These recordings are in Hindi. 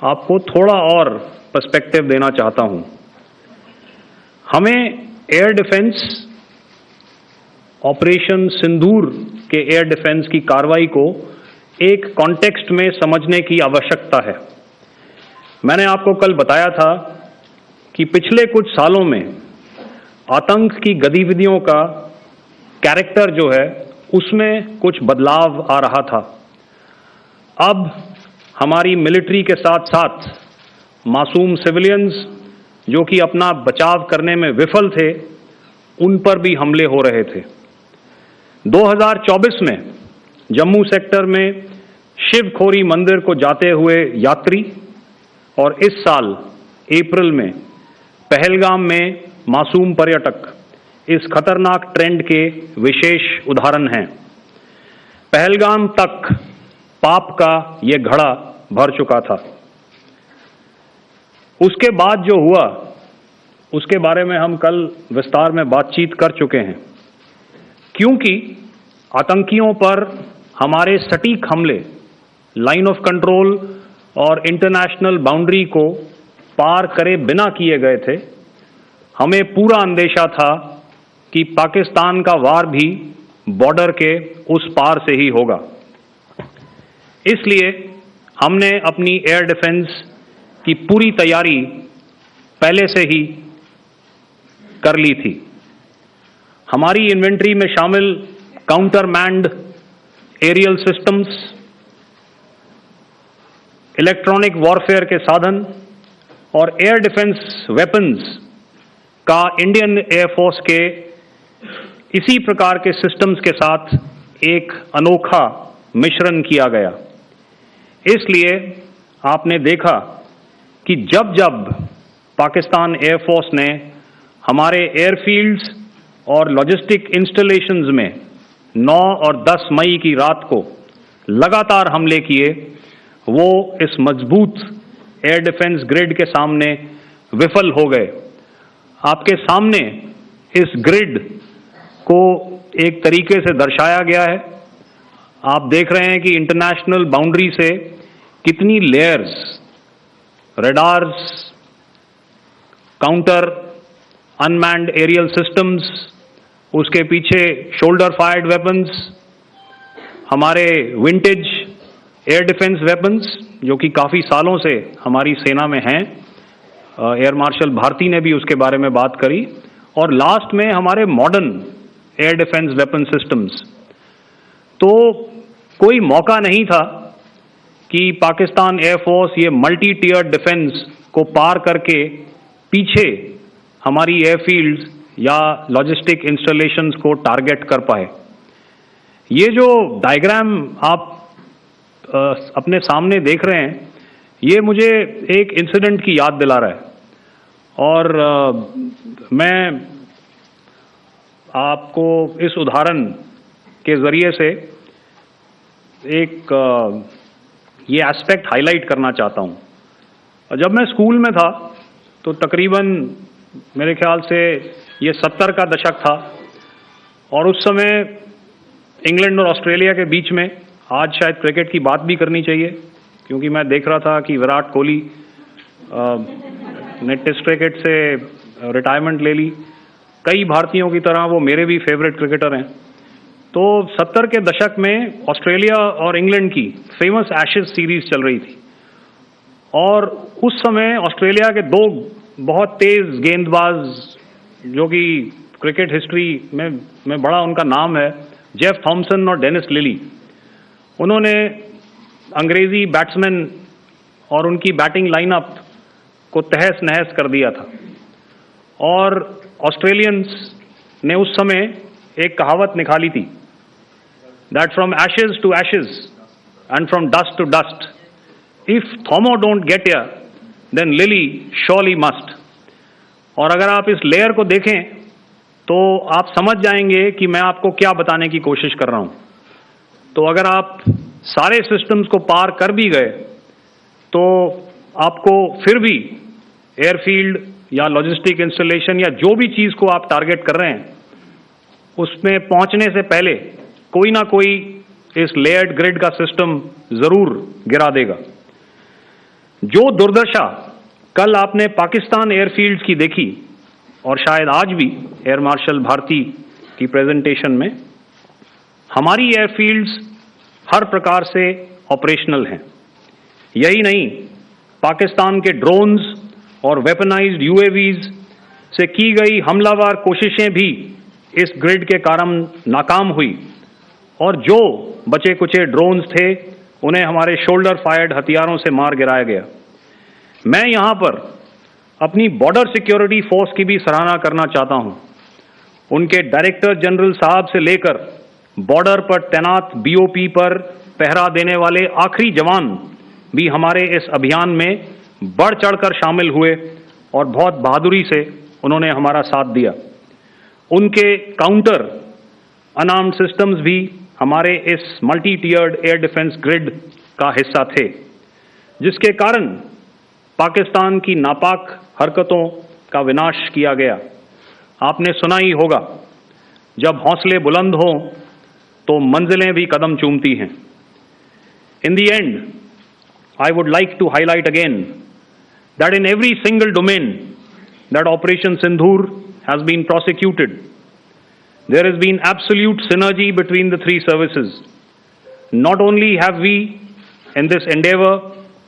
आपको थोड़ा और पर्सपेक्टिव देना चाहता हूं। हमें एयर डिफेंस ऑपरेशन सिंदूर के एयर डिफेंस की कार्रवाई को एक कॉन्टेक्स्ट में समझने की आवश्यकता है। मैंने आपको कल बताया था कि पिछले कुछ सालों में आतंक की गतिविधियों का कैरेक्टर जो है उसमें कुछ बदलाव आ रहा था। अब हमारी मिलिट्री के साथ साथ मासूम सिविलियंस जो कि अपना बचाव करने में विफल थे, उन पर भी हमले हो रहे थे। 2024 में जम्मू सेक्टर में शिवखोरी मंदिर को जाते हुए यात्री और इस साल अप्रैल में पहलगाम में मासूम पर्यटक इस खतरनाक ट्रेंड के विशेष उदाहरण हैं। पहलगाम तक पाप का ये घड़ा भर चुका था। उसके बाद जो हुआ उसके बारे में हम कल विस्तार में बातचीत कर चुके हैं, क्योंकि आतंकियों पर हमारे सटीक हमले लाइन ऑफ कंट्रोल और इंटरनेशनल बाउंड्री को पार करे बिना किए गए थे। हमें पूरा अंदेशा था कि पाकिस्तान का वार भी बॉर्डर के उस पार से ही होगा। इसलिए हमने अपनी एयर डिफेंस की पूरी तैयारी पहले से ही कर ली थी। हमारी इन्वेंट्री में शामिल counter manned aerial systems, electronic warfare के साधन और एयर डिफेंस वेपन्स का इंडियन एयरफोर्स के इसी प्रकार के सिस्टम्स के साथ एक अनोखा मिश्रण किया गया। इसलिए आपने देखा कि जब जब पाकिस्तान एयरफोर्स ने हमारे एयरफील्ड्स और लॉजिस्टिक इंस्टॉलेशंस में 9 और 10 मई की रात को लगातार हमले किए, वो इस मजबूत एयर डिफेंस ग्रिड के सामने विफल हो गए। आपके सामने इस ग्रिड को एक तरीके से दर्शाया गया है। आप देख रहे हैं कि इंटरनेशनल बाउंड्री से कितनी layers, radars, counter unmanned aerial systems, उसके पीछे शोल्डर फायर्ड वेपन्स, हमारे विंटेज एयर डिफेंस वेपन्स जो कि काफ़ी सालों से हमारी सेना में हैं। एयर मार्शल भारती ने भी उसके बारे में बात करी। और लास्ट में हमारे modern air defence weapon systems. तो कोई मौका नहीं था कि पाकिस्तान एयरफोर्स ये मल्टी टियर डिफेंस को पार करके पीछे हमारी एयरफील्ड्स या लॉजिस्टिक इंस्टॉलेशंस को टारगेट कर पाए। ये जो डायग्राम आप अपने सामने देख रहे हैं, ये मुझे एक इंसिडेंट की याद दिला रहा है। और मैं आपको इस उदाहरण के ज़रिए से एक ये एस्पेक्ट हाईलाइट करना चाहता हूँ। जब मैं स्कूल में था तो तकरीबन मेरे ख्याल से ये 70 का दशक था और उस समय इंग्लैंड और ऑस्ट्रेलिया के बीच में, आज शायद क्रिकेट की बात भी करनी चाहिए क्योंकि मैं देख रहा था कि विराट कोहली ने टेस्ट क्रिकेट से रिटायरमेंट ले ली। कई भारतीयों की तरह वो मेरे भी फेवरेट क्रिकेटर हैं। तो 70 के दशक में ऑस्ट्रेलिया और इंग्लैंड की फेमस एशेज सीरीज चल रही थी और उस समय ऑस्ट्रेलिया के दो बहुत तेज गेंदबाज जो कि क्रिकेट हिस्ट्री में बड़ा उनका नाम है, जेफ थॉमसन और डेनिस लिली, उन्होंने अंग्रेजी बैट्समैन और उनकी बैटिंग लाइनअप को तहस नहस कर दिया था। और ऑस्ट्रेलियंस ने उस समय एक कहावत निकाली थी, that from ashes to ashes and from dust to dust, if Thommo don't get here then Lillee surely must. और अगर आप इस लेयर को देखें तो आप समझ जाएंगे कि मैं आपको क्या बताने की कोशिश कर रहा हूं। तो अगर आप सारे सिस्टम्स को पार कर भी गए तो आपको फिर भी एयरफील्ड या लॉजिस्टिक इंस्टॉलेशन या जो भी चीज़ को आप टारगेट कर रहे हैं उसमें पहुंचने से पहले कोई ना कोई इस लेयर्ड ग्रिड का सिस्टम ज़रूर गिरा देगा। जो दुर्दशा कल आपने पाकिस्तान एयरफील्ड्स की देखी और शायद आज भी एयर मार्शल भारती की प्रेजेंटेशन में, हमारी एयरफील्ड्स हर प्रकार से ऑपरेशनल हैं। यही नहीं, पाकिस्तान के ड्रोन्स और वेपनाइज्ड यूएवीज से की गई हमलावर कोशिशें भी इस ग्रिड के कारण नाकाम हुई और जो बचे कुचे ड्रोन्स थे उन्हें हमारे शोल्डर फायर्ड हथियारों से मार गिराया गया। मैं यहां पर अपनी बॉर्डर सिक्योरिटी फोर्स की भी सराहना करना चाहता हूं। उनके डायरेक्टर जनरल साहब से लेकर बॉर्डर पर तैनात बीओपी पर पहरा देने वाले आखिरी जवान भी हमारे इस अभियान में बढ़ चढ़कर शामिल हुए और बहुत बहादुरी से उन्होंने हमारा साथ दिया। उनके काउंटर अनार्म्ड सिस्टम्स भी हमारे इस मल्टी टियर्ड एयर डिफेंस ग्रिड का हिस्सा थे, जिसके कारण पाकिस्तान की नापाक हरकतों का विनाश किया गया। आपने सुना ही होगा, जब हौसले बुलंद हों तो मंजिलें भी कदम चूमती हैं। In the end, I would like to highlight again that in every single domain that Operation Sindhur has been prosecuted, there has been absolute synergy between the three services. Not only have we, in this endeavor,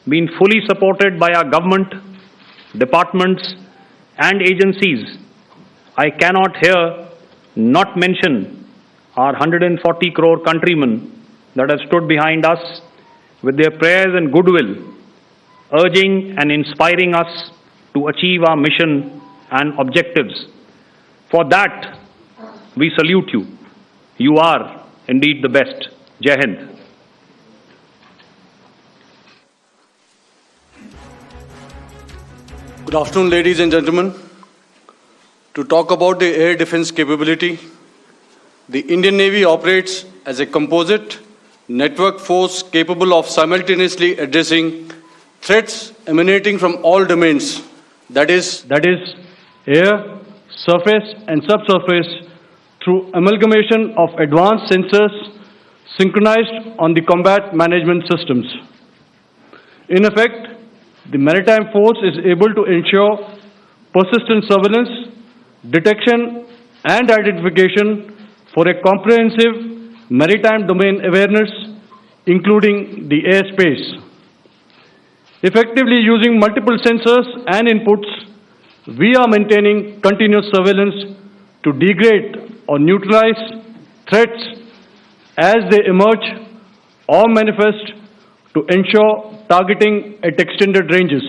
been fully supported by our government, departments, and agencies, I cannot here not mention our 140 crore countrymen that have stood behind us with their prayers and goodwill, urging and inspiring us to achieve our mission and objectives. For that, we salute you. You are indeed the best. Jai Hind. Good afternoon, ladies and gentlemen. To talk about the air defense capability, the Indian Navy operates as a composite network force capable of simultaneously addressing threats emanating from all domains, that is air, surface and subsurface, through amalgamation of advanced sensors synchronized on the combat management systems. In effect, the maritime force is able to ensure persistent surveillance, detection and identification for a comprehensive maritime domain awareness, including the airspace. Effectively using multiple sensors and inputs, we are maintaining continuous surveillance to degrade or neutralize threats as they emerge or manifest, to ensure targeting at extended ranges.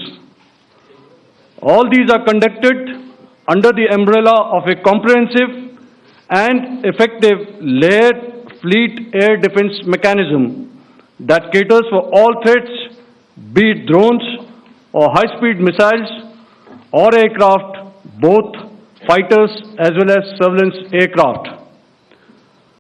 All these are conducted under the umbrella of a comprehensive and effective layered fleet air defense mechanism that caters for all threats, be it drones or high-speed missiles or aircraft, both fighters as well as surveillance aircraft.